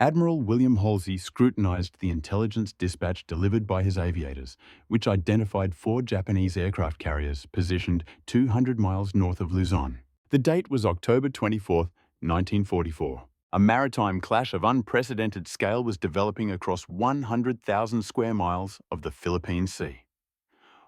Admiral William Halsey scrutinized the intelligence dispatch delivered by his aviators, which identified 4 Japanese aircraft carriers positioned 200 miles north of Luzon. The date was October 24, 1944. A maritime clash of unprecedented scale was developing across 100,000 square miles of the Philippine Sea.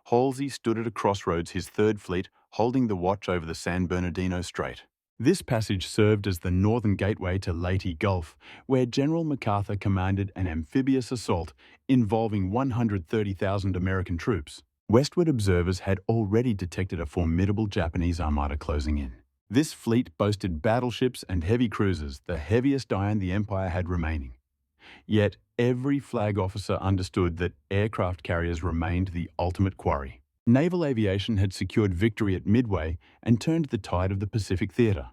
Halsey stood at a crossroads, his third fleet holding the watch over the San Bernardino Strait. This passage served as the northern gateway to Leyte Gulf, where General MacArthur commanded an amphibious assault involving 130,000 American troops. Westward observers had already detected a formidable Japanese armada closing in. This fleet boasted battleships and heavy cruisers, the heaviest iron the Empire had remaining. Yet every flag officer understood that aircraft carriers remained the ultimate quarry. Naval aviation had secured victory at Midway and turned the tide of the Pacific Theater.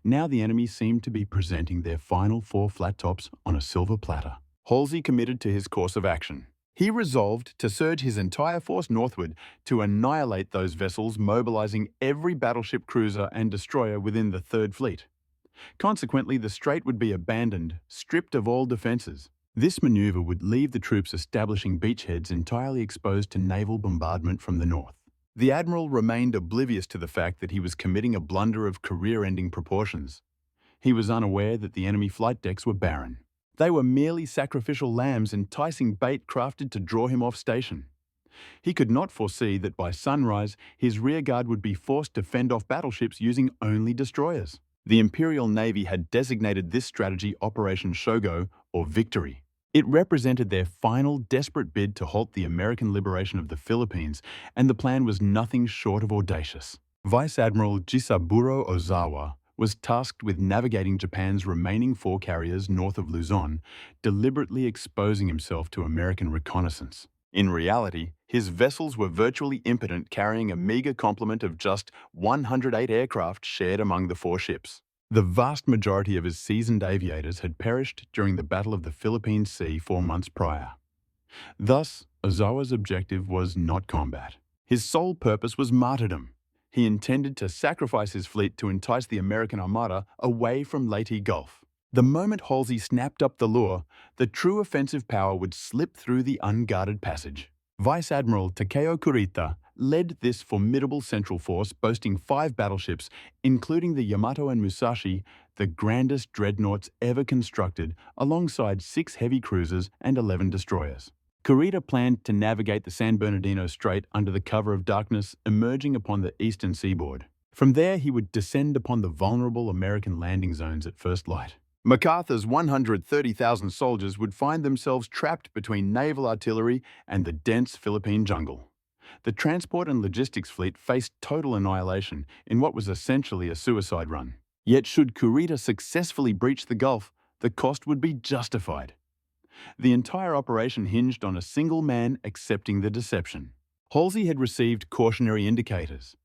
Now the enemy seemed to be presenting their final 4 flat tops on a silver platter. Halsey committed to his course of action. He resolved to surge his entire force northward to annihilate those vessels, mobilizing every battleship, cruiser, and destroyer within the Third Fleet. Consequently, the strait would be abandoned, stripped of all defenses. This maneuver would leave the troops establishing beachheads entirely exposed to naval bombardment from the north. The admiral remained oblivious to the fact that he was committing a blunder of career-ending proportions. He was unaware that the enemy flight decks were barren. They were merely sacrificial lambs, enticing bait crafted to draw him off station. He could not foresee that by sunrise, his rearguard would be forced to fend off battleships using only destroyers. The Imperial Navy had designated this strategy Operation Shogo, or Victory. It represented their final desperate bid to halt the American liberation of the Philippines, and the plan was nothing short of audacious. Vice Admiral Jisaburo Ozawa was tasked with navigating Japan's remaining 4 carriers north of Luzon, deliberately exposing himself to American reconnaissance. In reality, his vessels were virtually impotent, carrying a meager complement of just 108 aircraft shared among the 4 ships. The vast majority of his seasoned aviators had perished during the Battle of the Philippine Sea 4 months prior. Thus, Ozawa's objective was not combat. His sole purpose was martyrdom. He intended to sacrifice his fleet to entice the American Armada away from Leyte Gulf. The moment Halsey snapped up the lure, the true offensive power would slip through the unguarded passage. Vice Admiral Takeo Kurita led this formidable central force, boasting 5 battleships, including the Yamato and Musashi, the grandest dreadnoughts ever constructed, alongside 6 heavy cruisers and 11 destroyers. Kurita planned to navigate the San Bernardino Strait under the cover of darkness, emerging upon the eastern seaboard. From there, he would descend upon the vulnerable American landing zones at first light. MacArthur's 130,000 soldiers would find themselves trapped between naval artillery and the dense Philippine jungle. The transport and logistics fleet faced total annihilation in what was essentially a suicide run. Yet should Kurita successfully breach the Gulf, the cost would be justified. The entire operation hinged on a single man accepting the deception. Halsey had received cautionary indicators.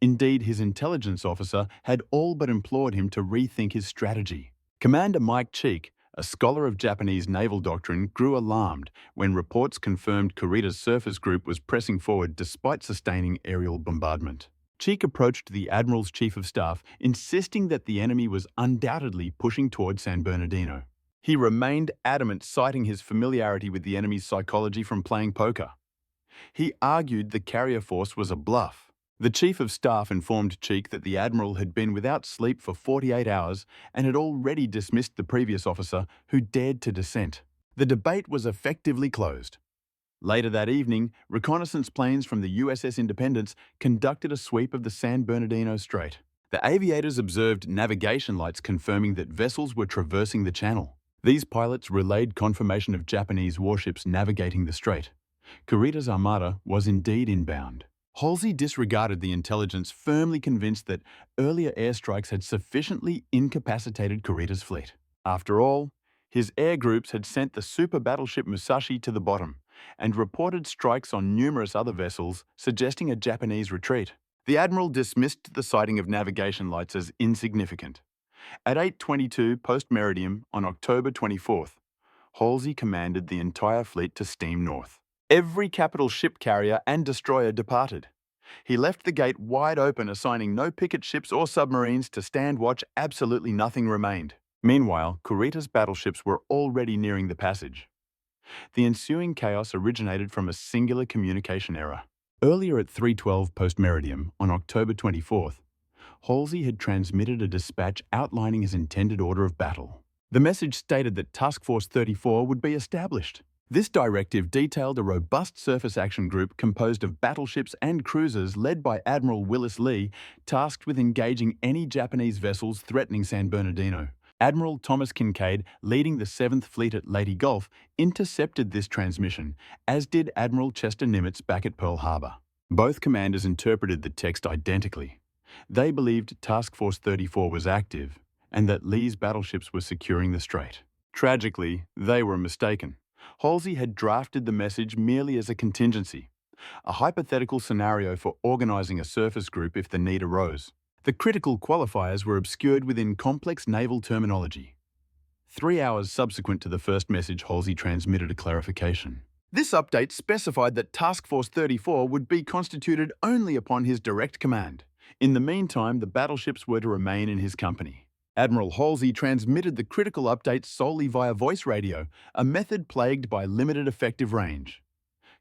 Indeed, his intelligence officer had all but implored him to rethink his strategy. Commander Mike Cheek, a scholar of Japanese naval doctrine, grew alarmed when reports confirmed Kurita's surface group was pressing forward despite sustaining aerial bombardment. Cheek approached the Admiral's Chief of Staff, insisting that the enemy was undoubtedly pushing toward San Bernardino. He remained adamant, citing his familiarity with the enemy's psychology from playing poker. He argued the carrier force was a bluff. The Chief of Staff informed Cheek that the Admiral had been without sleep for 48 hours and had already dismissed the previous officer who dared to dissent. The debate was effectively closed. Later that evening, reconnaissance planes from the USS Independence conducted a sweep of the San Bernardino Strait. The aviators observed navigation lights confirming that vessels were traversing the channel. These pilots relayed confirmation of Japanese warships navigating the strait. Kurita's armada was indeed inbound. Halsey disregarded the intelligence, firmly convinced that earlier airstrikes had sufficiently incapacitated Kurita's fleet. After all, his air groups had sent the super battleship Musashi to the bottom and reported strikes on numerous other vessels, suggesting a Japanese retreat. The Admiral dismissed the sighting of navigation lights as insignificant. At 8:22 post-meridium on October 24th, Halsey commanded the entire fleet to steam north. Every capital ship carrier and destroyer departed. He left the gate wide open, assigning no picket ships or submarines to stand watch. Absolutely nothing remained. Meanwhile, Kurita's battleships were already nearing the passage. The ensuing chaos originated from a singular communication error. Earlier at 3:12 post-meridium, on October 24th, Halsey had transmitted a dispatch outlining his intended order of battle. The message stated that Task Force 34 would be established. This directive detailed a robust surface action group composed of battleships and cruisers led by Admiral William, tasked with engaging any Japanese vessels threatening San Bernardino. Admiral Thomas Kinkaid, leading the 7th Fleet at Leyte Gulf, intercepted this transmission, as did Admiral Chester Nimitz back at Pearl Harbor. Both commanders interpreted the text identically. They believed Task Force 34 was active, and that Lee's battleships were securing the strait. Tragically, they were mistaken. Halsey had drafted the message merely as a contingency, a hypothetical scenario for organizing a surface group if the need arose. The critical qualifiers were obscured within complex naval terminology. 3 hours subsequent to the first message, Halsey transmitted a clarification. This update specified that Task Force 34 would be constituted only upon his direct command. In the meantime, the battleships were to remain in his company. Admiral Halsey transmitted the critical update solely via voice radio, a method plagued by limited effective range.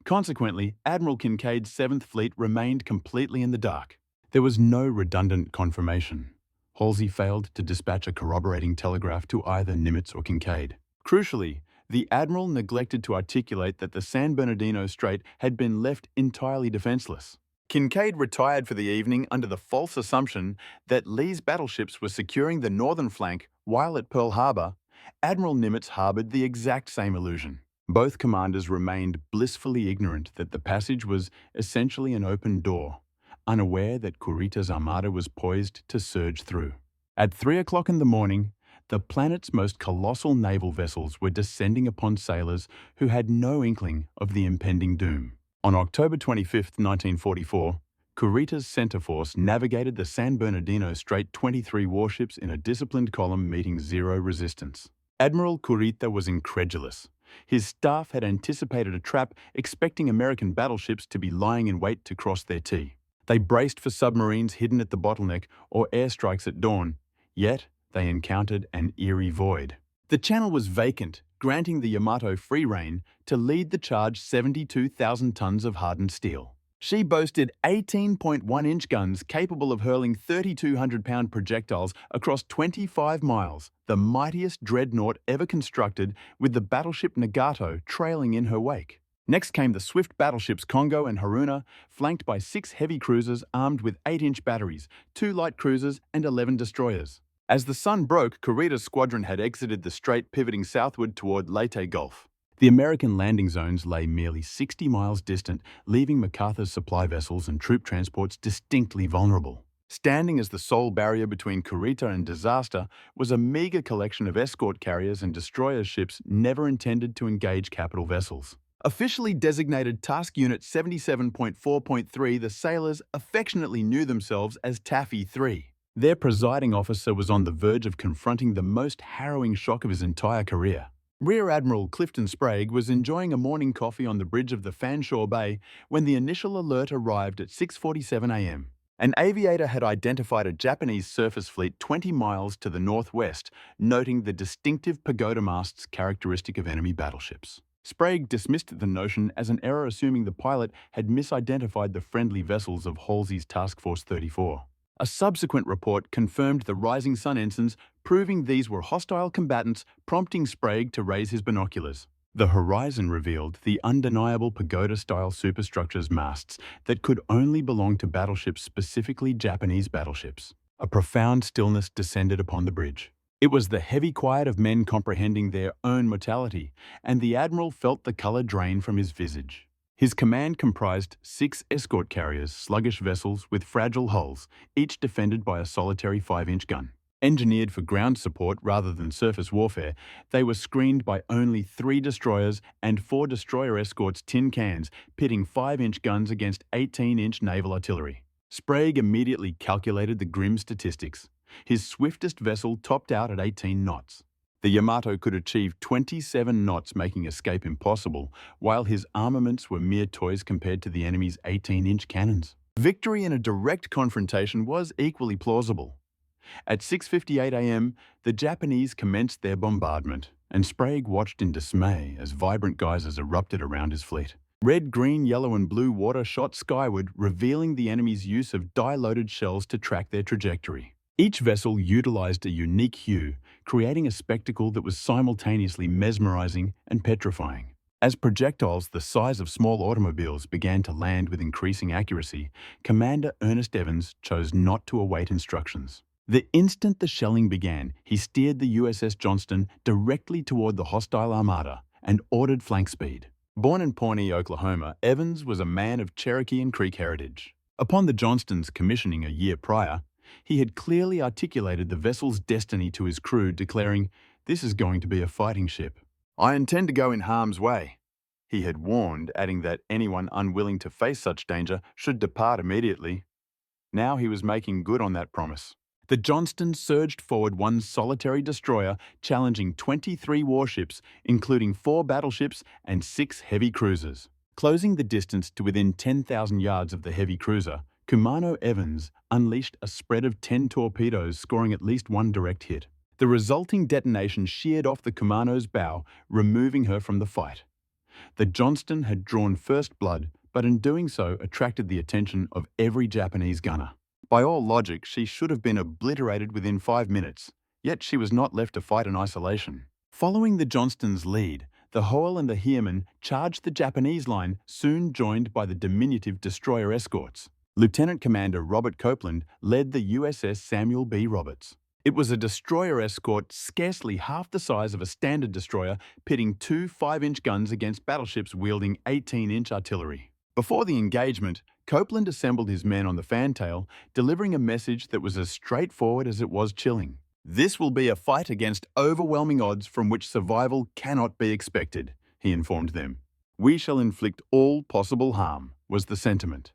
Consequently, Admiral Kinkaid's 7th Fleet remained completely in the dark. There was no redundant confirmation. Halsey failed to dispatch a corroborating telegraph to either Nimitz or Kinkaid. Crucially, the Admiral neglected to articulate that the San Bernardino Strait had been left entirely defenseless. Kinkaid retired for the evening under the false assumption that Lee's battleships were securing the northern flank, while at Pearl Harbor, Admiral Nimitz harbored the exact same illusion. Both commanders remained blissfully ignorant that the passage was essentially an open door, unaware that Kurita's armada was poised to surge through. At 3 o'clock in the morning, the planet's most colossal naval vessels were descending upon sailors who had no inkling of the impending doom. On October 25, 1944, Kurita's center force navigated the San Bernardino Strait 23 warships in a disciplined column meeting zero resistance. Admiral Kurita was incredulous. His staff had anticipated a trap, expecting American battleships to be lying in wait to cross their T. They braced for submarines hidden at the bottleneck or airstrikes at dawn, yet they encountered an eerie void. The channel was vacant, granting the Yamato free rein to lead the charge 72,000 tons of hardened steel. She boasted 18.1-inch guns capable of hurling 3,200-pound projectiles across 25 miles, the mightiest dreadnought ever constructed, with the battleship Nagato trailing in her wake. Next came the swift battleships Congo and Haruna, flanked by 6 heavy cruisers armed with 8-inch batteries, 2 light cruisers, and 11 destroyers. As the sun broke, Kurita's squadron had exited the strait, pivoting southward toward Leyte Gulf. The American landing zones lay merely 60 miles distant, leaving MacArthur's supply vessels and troop transports distinctly vulnerable. Standing as the sole barrier between Kurita and disaster was a meager collection of escort carriers and destroyer ships never intended to engage capital vessels. Officially designated Task Unit 77.4.3, the sailors affectionately knew themselves as Taffy 3. Their presiding officer was on the verge of confronting the most harrowing shock of his entire career. Rear Admiral Clifton Sprague was enjoying a morning coffee on the bridge of the Fanshawe Bay when the initial alert arrived at 6:47 a.m. An aviator had identified a Japanese surface fleet 20 miles to the northwest, noting the distinctive pagoda masts characteristic of enemy battleships. Sprague dismissed the notion as an error, assuming the pilot had misidentified the friendly vessels of Halsey's Task Force 34. A subsequent report confirmed the Rising Sun ensigns, proving these were hostile combatants, prompting Sprague to raise his binoculars. The horizon revealed the undeniable pagoda-style superstructures masts that could only belong to battleships, specifically Japanese battleships. A profound stillness descended upon the bridge. It was the heavy quiet of men comprehending their own mortality, and the Admiral felt the color drain from his visage. His command comprised 6 escort carriers, sluggish vessels with fragile hulls, each defended by a solitary 5-inch gun. Engineered for ground support rather than surface warfare, they were screened by only 3 destroyers and 4 destroyer escorts tin cans, pitting 5-inch guns against 18-inch naval artillery. Sprague immediately calculated the grim statistics. His swiftest vessel topped out at 18 knots. The Yamato could achieve 27 knots, making escape impossible, while his armaments were mere toys compared to the enemy's 18-inch cannons. Victory in a direct confrontation was equally plausible. At 6:58 a.m., the Japanese commenced their bombardment, and Sprague watched in dismay as vibrant geysers erupted around his fleet. Red, green, yellow, and blue water shot skyward, revealing the enemy's use of dye-loaded shells to track their trajectory. Each vessel utilized a unique hue, creating a spectacle that was simultaneously mesmerizing and petrifying. As projectiles the size of small automobiles began to land with increasing accuracy, Commander Ernest Evans chose not to await instructions. The instant the shelling began, he steered the USS Johnston directly toward the hostile armada and ordered flank speed. Born in Pawnee, Oklahoma, Evans was a man of Cherokee and Creek heritage. Upon the Johnston's commissioning a year prior, he had clearly articulated the vessel's destiny to his crew, declaring, "This is going to be a fighting ship. I intend to go in harm's way." He had warned, adding that anyone unwilling to face such danger should depart immediately. Now he was making good on that promise. The Johnston surged forward one solitary destroyer, challenging 23 warships, including 4 battleships and 6 heavy cruisers. Closing the distance to within 10,000 yards of the heavy cruiser, Kumano Evans unleashed a spread of 10 torpedoes, scoring at least one direct hit. The resulting detonation sheared off the Kumano's bow, removing her from the fight. The Johnston had drawn first blood, but in doing so attracted the attention of every Japanese gunner. By all logic, she should have been obliterated within 5 minutes, yet she was not left to fight in isolation. Following the Johnston's lead, the Hoel and the Heermann charged the Japanese line, soon joined by the diminutive destroyer escorts. Lieutenant Commander Robert Copeland led the USS Samuel B. Roberts. It was a destroyer escort scarcely half the size of a standard destroyer, pitting 2 5-inch guns against battleships wielding 18-inch artillery. Before the engagement, Copeland assembled his men on the fantail, delivering a message that was as straightforward as it was chilling. "This will be a fight against overwhelming odds from which survival cannot be expected," he informed them. "We shall inflict all possible harm," was the sentiment.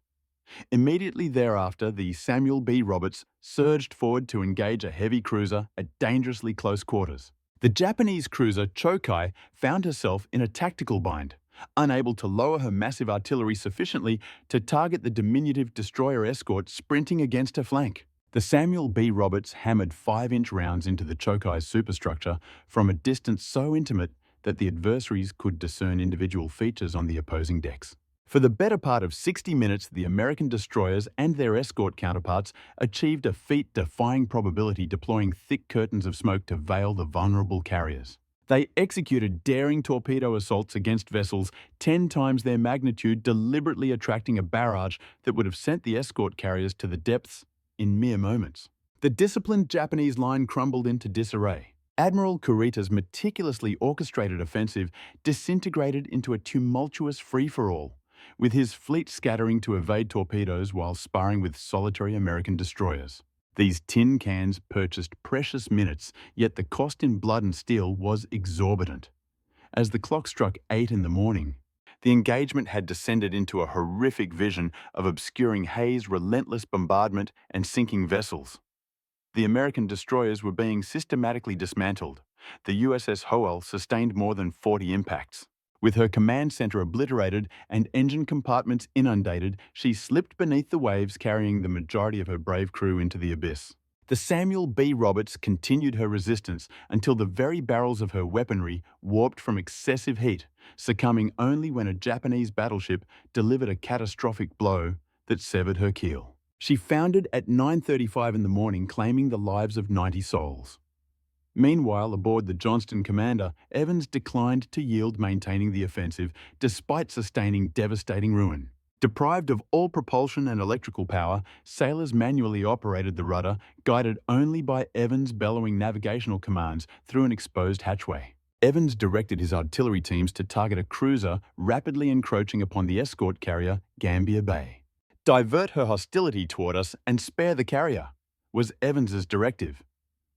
Immediately thereafter, the Samuel B. Roberts surged forward to engage a heavy cruiser at dangerously close quarters. The Japanese cruiser Chokai found herself in a tactical bind, unable to lower her massive artillery sufficiently to target the diminutive destroyer escort sprinting against her flank. The Samuel B. Roberts hammered 5-inch rounds into the Chokai's superstructure from a distance so intimate that the adversaries could discern individual features on the opposing decks. For the better part of 60 minutes, the American destroyers and their escort counterparts achieved a feat-defying probability, deploying thick curtains of smoke to veil the vulnerable carriers. They executed daring torpedo assaults against vessels 10 times their magnitude, deliberately attracting a barrage that would have sent the escort carriers to the depths in mere moments. The disciplined Japanese line crumbled into disarray. Admiral Kurita's meticulously orchestrated offensive disintegrated into a tumultuous free-for-all, with his fleet scattering to evade torpedoes while sparring with solitary American destroyers. These tin cans purchased precious minutes, yet the cost in blood and steel was exorbitant. As the clock struck 8 in the morning, the engagement had descended into a horrific vision of obscuring haze, relentless bombardment, and sinking vessels. The American destroyers were being systematically dismantled. The USS Hoel sustained more than 40 impacts. With her command center obliterated and engine compartments inundated, she slipped beneath the waves, carrying the majority of her brave crew into the abyss. The Samuel B. Roberts continued her resistance until the very barrels of her weaponry warped from excessive heat, succumbing only when a Japanese battleship delivered a catastrophic blow that severed her keel. She foundered at 9:35 in the morning, claiming the lives of 90 souls. Meanwhile, aboard the Johnston commander, Evans declined to yield, maintaining the offensive despite sustaining devastating ruin. Deprived of all propulsion and electrical power, sailors manually operated the rudder, guided only by Evans' bellowing navigational commands through an exposed hatchway. Evans directed his artillery teams to target a cruiser rapidly encroaching upon the escort carrier Gambier Bay. "Divert her hostility toward us and spare the carrier," was Evans's directive.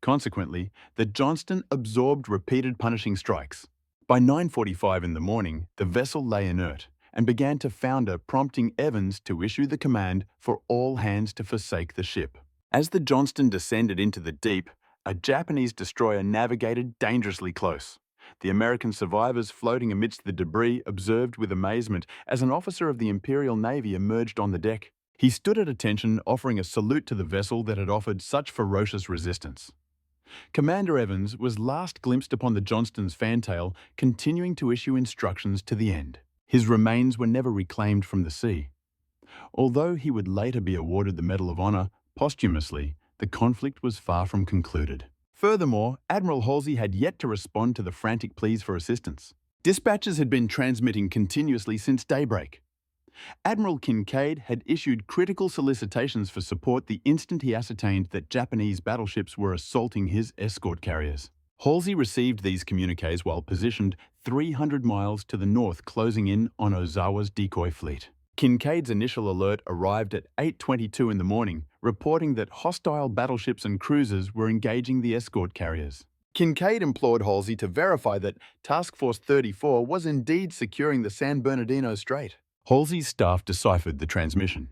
Consequently, the Johnston absorbed repeated punishing strikes. By 9:45 in the morning, the vessel lay inert and began to founder, prompting Evans to issue the command for all hands to forsake the ship. As the Johnston descended into the deep, a Japanese destroyer navigated dangerously close. The American survivors floating amidst the debris observed with amazement as an officer of the Imperial Navy emerged on the deck. He stood at attention, offering a salute to the vessel that had offered such ferocious resistance. Commander Evans was last glimpsed upon the Johnston's fantail, continuing to issue instructions to the end. His remains were never reclaimed from the sea. Although he would later be awarded the Medal of Honor posthumously, the conflict was far from concluded. Furthermore, Admiral Halsey had yet to respond to the frantic pleas for assistance. Dispatches had been transmitting continuously since daybreak. Admiral Kinkaid had issued critical solicitations for support the instant he ascertained that Japanese battleships were assaulting his escort carriers. Halsey received these communiques while positioned 300 miles to the north, closing in on Ozawa's decoy fleet. Kinkaid's initial alert arrived at 8:22 in the morning, reporting that hostile battleships and cruisers were engaging the escort carriers. Kinkaid implored Halsey to verify that Task Force 34 was indeed securing the San Bernardino Strait. Halsey's staff deciphered the transmission.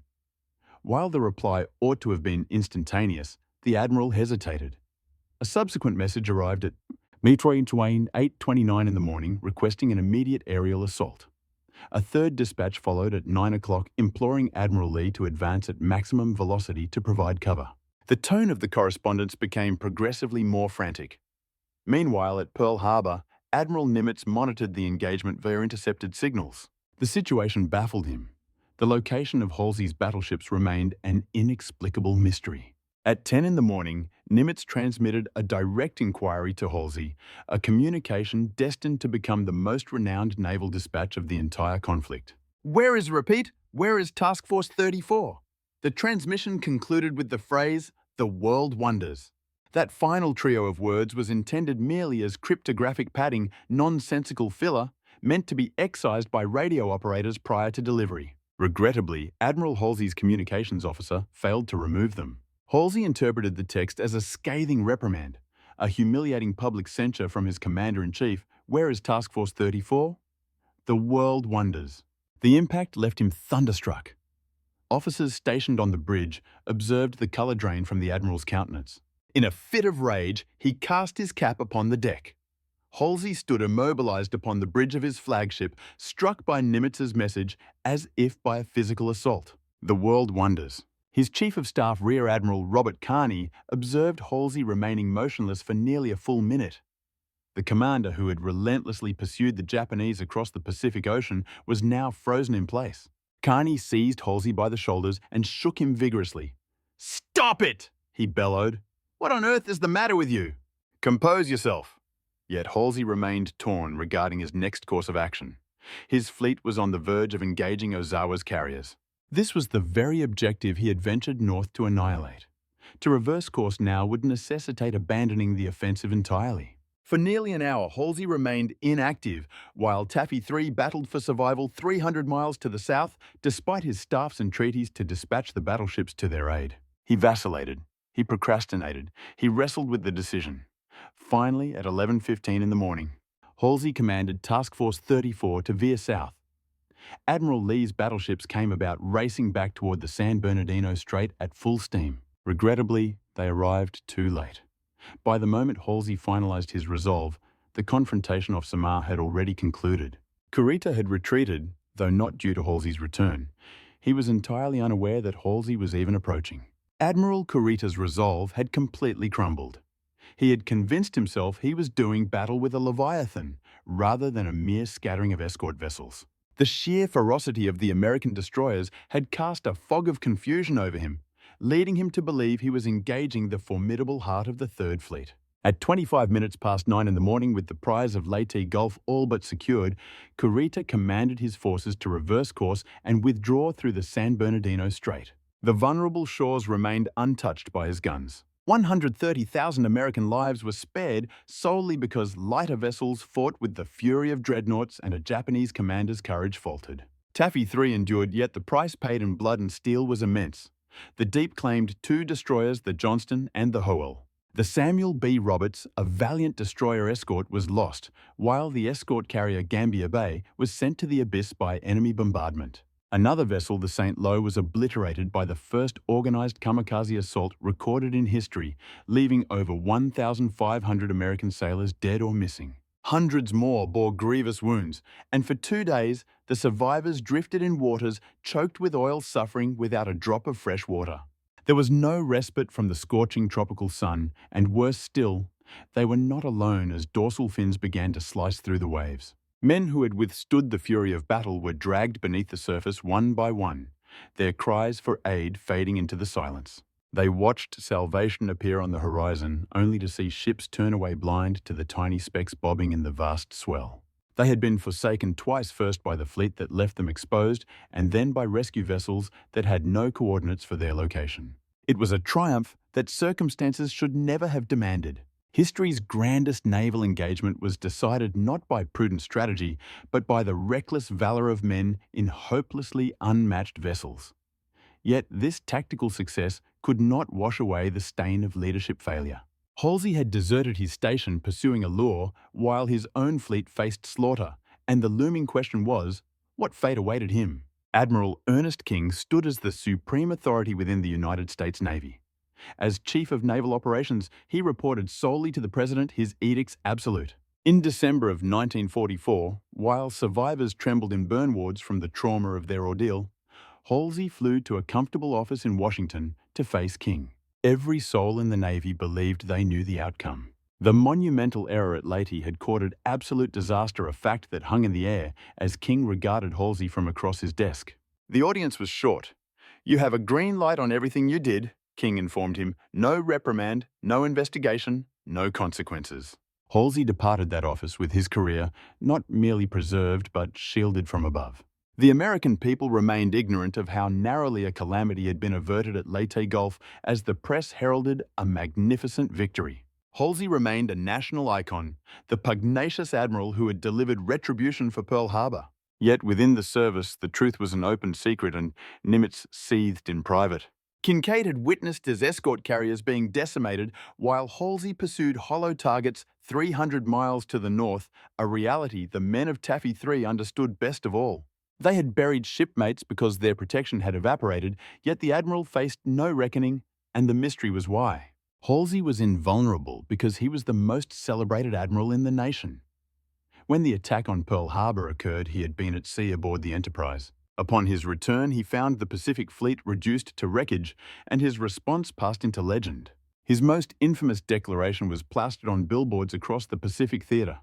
While the reply ought to have been instantaneous, the Admiral hesitated. A subsequent message arrived at Metroid Twain 8:29 in the morning, requesting an immediate aerial assault. A third dispatch followed at 9 o'clock, imploring Admiral Lee to advance at maximum velocity to provide cover. The tone of the correspondence became progressively more frantic. Meanwhile, at Pearl Harbor, Admiral Nimitz monitored the engagement via intercepted signals. The situation baffled him. The location of Halsey's battleships remained an inexplicable mystery. At 10 in the morning, Nimitz transmitted a direct inquiry to Halsey, a communication destined to become the most renowned naval dispatch of the entire conflict. Where is Task Force 34? The transmission concluded with the phrase, "The world wonders." That final trio of words was intended merely as cryptographic padding, nonsensical filler, meant to be excised by radio operators prior to delivery. Regrettably, Admiral Halsey's communications officer failed to remove them. Halsey interpreted the text as a scathing reprimand, a humiliating public censure from his commander-in-chief. Where is Task Force 34? The world wonders. The impact left him thunderstruck. Officers stationed on the bridge observed the color drain from the Admiral's countenance. In a fit of rage, he cast his cap upon the deck. Halsey stood immobilized upon the bridge of his flagship, struck by Nimitz's message as if by a physical assault. The world wonders. His Chief of Staff Rear Admiral Robert Carney observed Halsey remaining motionless for nearly a full minute. The commander who had relentlessly pursued the Japanese across the Pacific Ocean was now frozen in place. Carney seized Halsey by the shoulders and shook him vigorously. "Stop it!" he bellowed. "What on earth is the matter with you?" "Compose yourself." Yet Halsey remained torn regarding his next course of action. His fleet was on the verge of engaging Ozawa's carriers. This was the very objective he had ventured north to annihilate. To reverse course now would necessitate abandoning the offensive entirely. For nearly an hour, Halsey remained inactive, while Taffy 3 battled for survival 300 miles to the south, despite his staff's entreaties to dispatch the battleships to their aid. He vacillated. He procrastinated. He wrestled with the decision. Finally, at 11:15 in the morning, Halsey commanded Task Force 34 to veer south. Admiral Lee's battleships came about racing back toward the San Bernardino Strait at full steam. Regrettably, they arrived too late. By the moment Halsey finalized his resolve, the confrontation off Samar had already concluded. Kurita had retreated, though not due to Halsey's return. He was entirely unaware that Halsey was even approaching. Admiral Kurita's resolve had completely crumbled. He had convinced himself he was doing battle with a Leviathan, rather than a mere scattering of escort vessels. The sheer ferocity of the American destroyers had cast a fog of confusion over him, leading him to believe he was engaging the formidable heart of the Third Fleet. At 25 minutes past 9 in the morning, with the prize of Leyte Gulf all but secured, Kurita commanded his forces to reverse course and withdraw through the San Bernardino Strait. The vulnerable shores remained untouched by his guns. 130,000 American lives were spared solely because lighter vessels fought with the fury of dreadnoughts and a Japanese commander's courage faltered. Taffy 3 endured, yet the price paid in blood and steel was immense. The Deep claimed 2 destroyers, the Johnston and the Howell. The Samuel B. Roberts, a valiant destroyer escort, was lost, while the escort carrier Gambier Bay was sent to the abyss by enemy bombardment. Another vessel, the St. Lo, was obliterated by the first organized kamikaze assault recorded in history, leaving over 1,500 American sailors dead or missing. Hundreds more bore grievous wounds, and for 2 days, the survivors drifted in waters choked with oil, suffering without a drop of fresh water. There was no respite from the scorching tropical sun, and worse still, they were not alone as dorsal fins began to slice through the waves. Men who had withstood the fury of battle were dragged beneath the surface one by one, their cries for aid fading into the silence. They watched salvation appear on the horizon, only to see ships turn away blind to the tiny specks bobbing in the vast swell. They had been forsaken twice, first by the fleet that left them exposed, and then by rescue vessels that had no coordinates for their location. It was a triumph that circumstances should never have demanded. History's grandest naval engagement was decided not by prudent strategy, but by the reckless valor of men in hopelessly unmatched vessels. Yet this tactical success could not wash away the stain of leadership failure. Halsey had deserted his station pursuing a lure while his own fleet faced slaughter, and the looming question was, what fate awaited him? Admiral Ernest King stood as the supreme authority within the United States Navy. As Chief of Naval Operations, he reported solely to the President his edicts absolute. In December of 1944, while survivors trembled in burn wards from the trauma of their ordeal, Halsey flew to a comfortable office in Washington to face King. Every soul in the Navy believed they knew the outcome. The monumental error at Leyte had courted absolute disaster, a fact that hung in the air as King regarded Halsey from across his desk. The audience was short. "You have a green light on everything you did," King informed him. "No reprimand, no investigation, no consequences." Halsey departed that office with his career not merely preserved but shielded from above. The American people remained ignorant of how narrowly a calamity had been averted at Leyte Gulf as the press heralded a magnificent victory. Halsey remained a national icon, the pugnacious admiral who had delivered retribution for Pearl Harbor. Yet within the service, the truth was an open secret, and Nimitz seethed in private. Kincaid had witnessed his escort carriers being decimated while Halsey pursued hollow targets 300 miles to the north, a reality the men of Taffy 3 understood best of all. They had buried shipmates because their protection had evaporated, yet the Admiral faced no reckoning, and the mystery was why. Halsey was invulnerable because he was the most celebrated admiral in the nation. When the attack on Pearl Harbor occurred, he had been at sea aboard the Enterprise. Upon his return, he found the Pacific Fleet reduced to wreckage, and his response passed into legend. His most infamous declaration was plastered on billboards across the Pacific theater.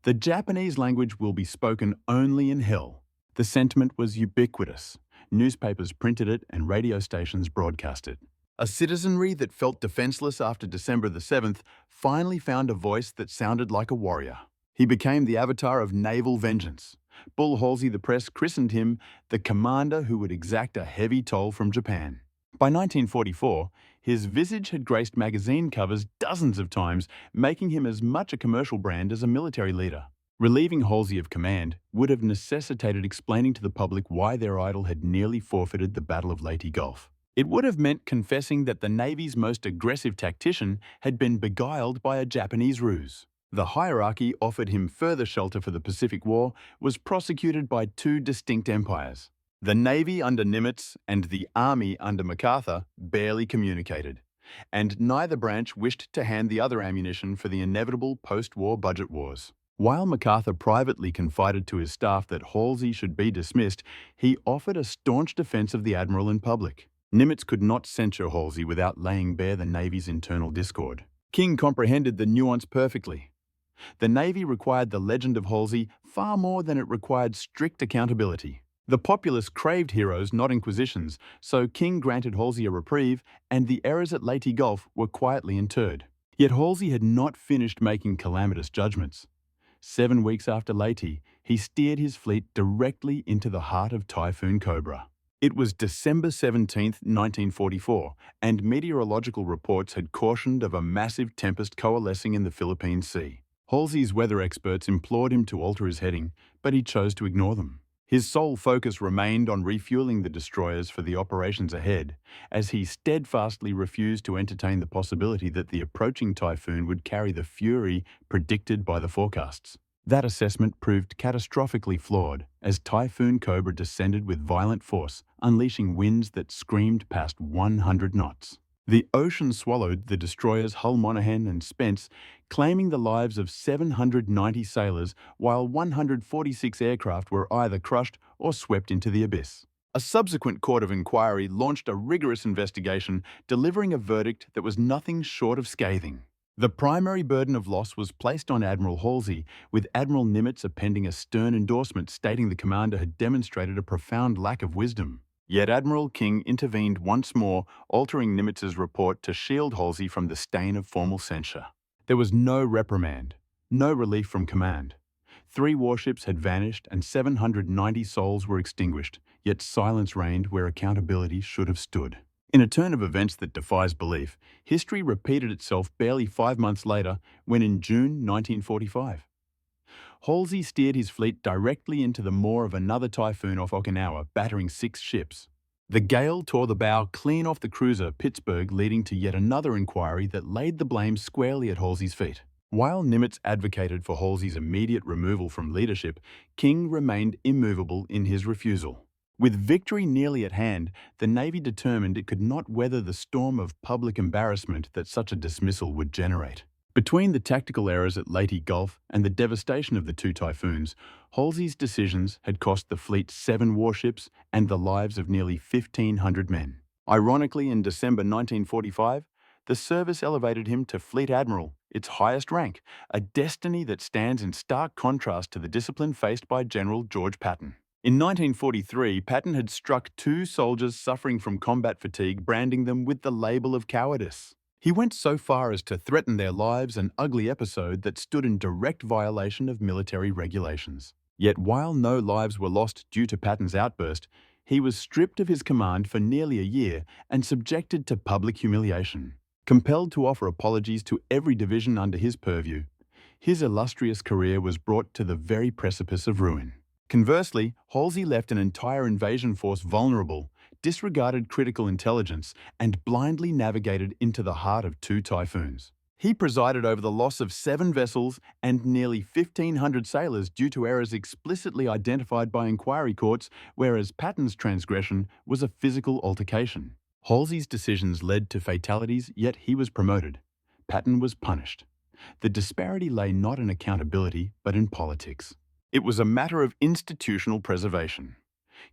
"The Japanese language will be spoken only in hell." The sentiment was ubiquitous. Newspapers printed it and radio stations broadcast it. A citizenry that felt defenseless after December the 7th finally found a voice that sounded like a warrior. He became the avatar of naval vengeance. Bull Halsey, the press, christened him the commander who would exact a heavy toll from Japan. By 1944, his visage had graced magazine covers dozens of times, making him as much a commercial brand as a military leader. Relieving Halsey of command would have necessitated explaining to the public why their idol had nearly forfeited the Battle of Leyte Gulf. It would have meant confessing that the Navy's most aggressive tactician had been beguiled by a Japanese ruse. The hierarchy offered him further shelter for the Pacific War was prosecuted by two distinct empires. The Navy under Nimitz and the Army under MacArthur barely communicated, and neither branch wished to hand the other ammunition for the inevitable post-war budget wars. While MacArthur privately confided to his staff that Halsey should be dismissed, he offered a staunch defense of the Admiral in public. Nimitz could not censure Halsey without laying bare the Navy's internal discord. King comprehended the nuance perfectly. The Navy required the legend of Halsey far more than it required strict accountability. The populace craved heroes, not inquisitions, so King granted Halsey a reprieve, and the errors at Leyte Gulf were quietly interred. Yet Halsey had not finished making calamitous judgments. 7 weeks after Leyte, he steered his fleet directly into the heart of Typhoon Cobra. It was December 17, 1944, and meteorological reports had cautioned of a massive tempest coalescing in the Philippine Sea. Halsey's weather experts implored him to alter his heading, but he chose to ignore them. His sole focus remained on refueling the destroyers for the operations ahead, as he steadfastly refused to entertain the possibility that the approaching typhoon would carry the fury predicted by the forecasts. That assessment proved catastrophically flawed, as Typhoon Cobra descended with violent force, unleashing winds that screamed past 100 knots. The ocean swallowed the destroyers Hull Monaghan and Spence, claiming the lives of 790 sailors, while 146 aircraft were either crushed or swept into the abyss. A subsequent court of inquiry launched a rigorous investigation, delivering a verdict that was nothing short of scathing. The primary burden of loss was placed on Admiral Halsey, with Admiral Nimitz appending a stern endorsement stating the commander had demonstrated a profound lack of wisdom. Yet Admiral King intervened once more, altering Nimitz's report to shield Halsey from the stain of formal censure. There was no reprimand, no relief from command. 3 warships had vanished and 790 souls were extinguished, yet silence reigned where accountability should have stood. In a turn of events that defies belief, history repeated itself barely 5 months later when in June 1945. Halsey steered his fleet directly into the maw of another typhoon off Okinawa, battering 6 ships. The gale tore the bow clean off the cruiser Pittsburgh, leading to yet another inquiry that laid the blame squarely at Halsey's feet. While Nimitz advocated for Halsey's immediate removal from leadership, King remained immovable in his refusal. With victory nearly at hand, the Navy determined it could not weather the storm of public embarrassment that such a dismissal would generate. Between the tactical errors at Leyte Gulf and the devastation of the 2 typhoons, Halsey's decisions had cost the fleet 7 warships and the lives of nearly 1,500 men. Ironically, in December 1945, the service elevated him to Fleet Admiral, its highest rank, a destiny that stands in stark contrast to the discipline faced by General George Patton. In 1943, Patton had struck 2 soldiers suffering from combat fatigue, branding them with the label of cowardice. He went so far as to threaten their lives, an ugly episode that stood in direct violation of military regulations. Yet while no lives were lost due to Patton's outburst, he was stripped of his command for nearly a year and subjected to public humiliation. Compelled to offer apologies to every division under his purview, his illustrious career was brought to the very precipice of ruin. Conversely, Halsey left an entire invasion force vulnerable, disregarded critical intelligence, and blindly navigated into the heart of 2 typhoons. He presided over the loss of 7 vessels and nearly 1,500 sailors due to errors explicitly identified by inquiry courts, whereas Patton's transgression was a physical altercation. Halsey's decisions led to fatalities, yet he was promoted. Patton was punished. The disparity lay not in accountability, but in politics. It was a matter of institutional preservation.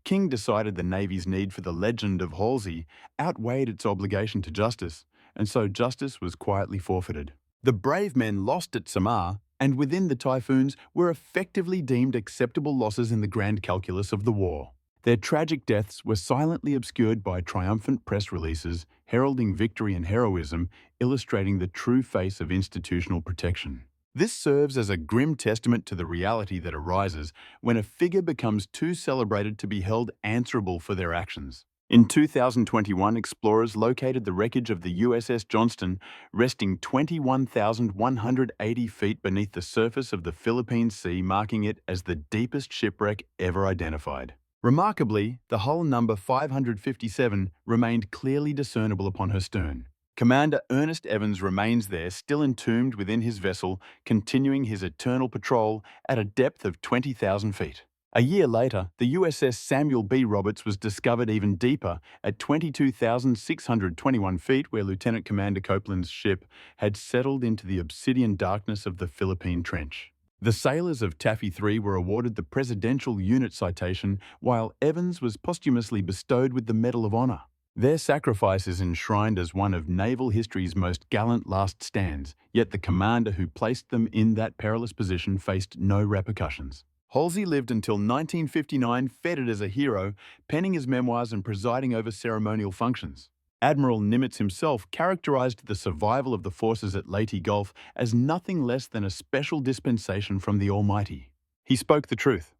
King decided the Navy's need for the legend of Halsey outweighed its obligation to justice, and so justice was quietly forfeited. The brave men lost at Samar, and within the typhoons were effectively deemed acceptable losses in the grand calculus of the war. Their tragic deaths were silently obscured by triumphant press releases heralding victory and heroism, illustrating the true face of institutional protection. This serves as a grim testament to the reality that arises when a figure becomes too celebrated to be held answerable for their actions. In 2021, explorers located the wreckage of the USS Johnston, resting 21,180 feet beneath the surface of the Philippine Sea, marking it as the deepest shipwreck ever identified. Remarkably, the hull number 557 remained clearly discernible upon her stern. Commander Ernest Evans remains there, still entombed within his vessel, continuing his eternal patrol at a depth of 20,000 feet. A year later, the USS Samuel B. Roberts was discovered even deeper at 22,621 feet, where Lieutenant Commander Copeland's ship had settled into the obsidian darkness of the Philippine Trench. The sailors of Taffy 3 were awarded the Presidential Unit Citation, while Evans was posthumously bestowed with the Medal of Honor. Their sacrifice is enshrined as one of naval history's most gallant last stands, yet the commander who placed them in that perilous position faced no repercussions. Halsey lived until 1959, feted as a hero, penning his memoirs and presiding over ceremonial functions. Admiral Nimitz himself characterized the survival of the forces at Leyte Gulf as nothing less than a special dispensation from the Almighty. He spoke the truth.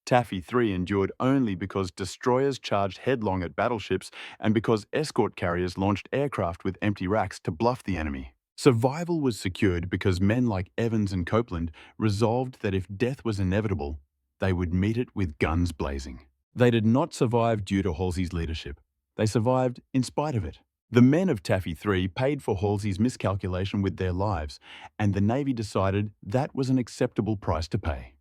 Taffy 3 endured only because destroyers charged headlong at battleships and because escort carriers launched aircraft with empty racks to bluff the enemy. Survival was secured because men like Evans and Copeland resolved that if death was inevitable, they would meet it with guns blazing. They did not survive due to Halsey's leadership. They survived in spite of it. The men of Taffy 3 paid for Halsey's miscalculation with their lives, and the Navy decided that was an acceptable price to pay.